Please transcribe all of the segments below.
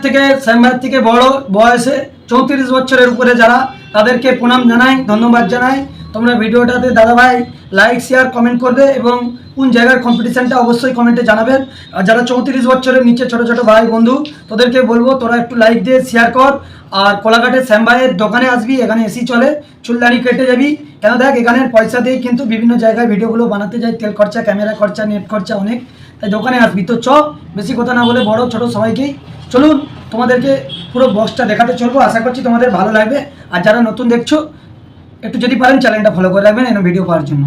থেকে শ্যামবাজার থেকে বড় বয়সে 34 বছরের উপরে যারা, তাদেরকে প্রণাম জানাই, ধন্যবাদ জানাই। তোমরা ভিডিওটাতে দাদা ভাই লাইক শেয়ার কমেন্ট করবে এবং কোন জায়গার কম্পিটিশানটা অবশ্যই কমেন্টে জানাবেন। আর যারা 34 বছরের নিচে ছোটো ছোটো ভাই বন্ধু, তোদেরকে বলবো তোরা একটু লাইক দিয়ে শেয়ার কর। আর কোলাঘাটের শ্যামবাইয়ের দোকানে আসবি, এখানে এসি চলে, চুলদাড়ি কেটে যাবি। কেন দেখ, এখানের পয়সা দিয়েই কিন্তু বিভিন্ন জায়গায় ভিডিওগুলো বানাতে যাই, তেল খরচা, ক্যামেরা খরচা, নেট খরচা অনেক, তাই দোকানে আসবি। তো বেশি কথা না বলে বড় ছোট সবাইকেই চলুন তোমাদেরকে পুরো বক্সটা দেখাতে চলবো। আশা করছি তোমাদের ভালো লাগবে। আর যারা নতুন দেখছো, একটু যদি পারেন চ্যানেলটা ফলো করে রাখবেন এরকম ভিডিও পাওয়ার জন্য।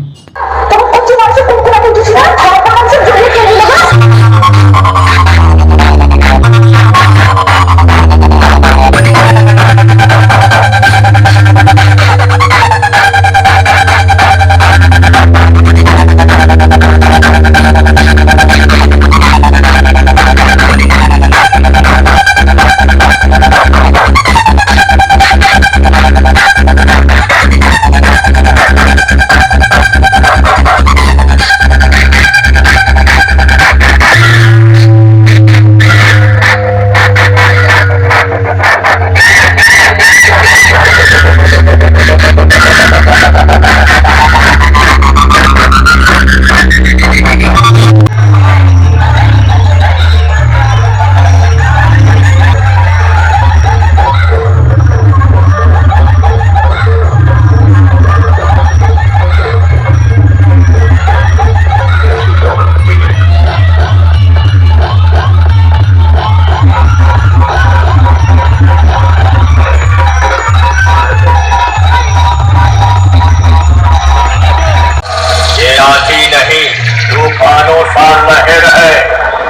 राजी नहीं, तूफानों सा लहर है,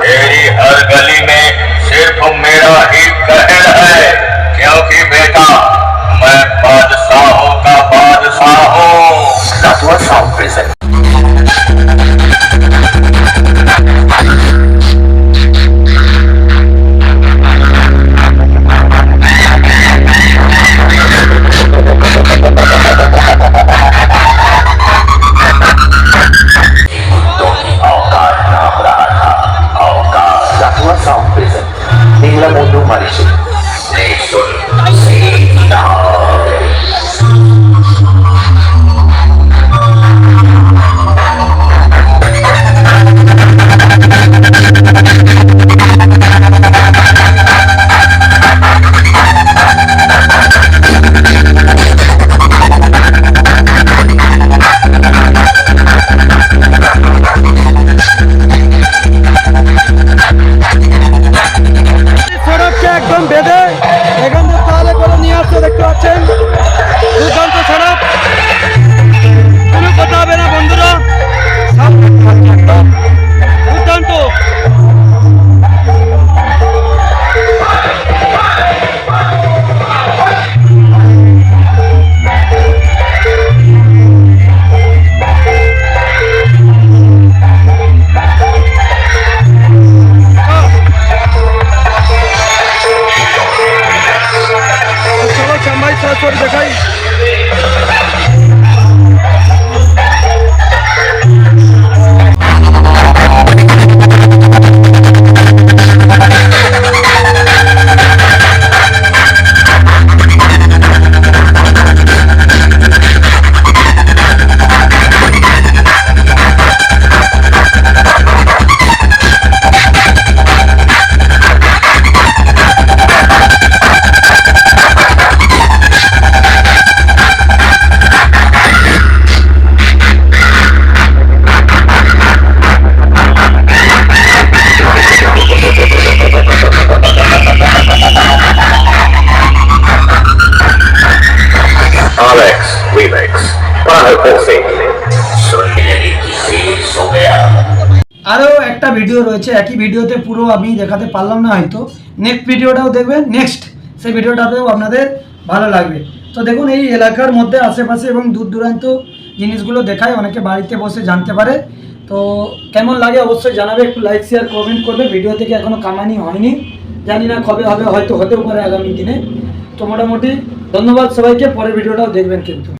मेरी हर गली में सिर्फ मेरा ही कहर है, क्योंकि बेटा मैं बादशाहों का बादशाह हूँ। That was sound present. একদম বেঁধে এখান থেকে তাহলে করে নিয়ে আসছে, দেখতে পাচ্ছেন দুর্দান্ত সড়ক, কোনো কথা হবে না বন্ধুরা, দুর্দান্ত। দেখাই আরও একটা ভিডিও রয়েছে, একই ভিডিওতে পুরো আমি দেখাতে পারলাম না, হয়তো নেক্সট ভিডিওটাও দেখবেন, সেই ভিডিওটাতেও আপনাদের ভালো লাগবে। তো দেখুন এই এলাকার মধ্যে আশেপাশে এবং দূর দূরান্ত জিনিসগুলো দেখায়, অনেকে বাড়িতে বসে জানতে পারে। তো কেমন লাগে অবশ্যই জানাবে, একটু লাইক শেয়ার কমেন্ট করবে। ভিডিও থেকে এখনও কামানি হয়নি, জানি না কবে হবে, হয়তো হতেও পারে আগামী দিনে। তো মোটামুটি ধন্যবাদ সবাইকে, পরের ভিডিওটাও দেখবেন কিন্তু।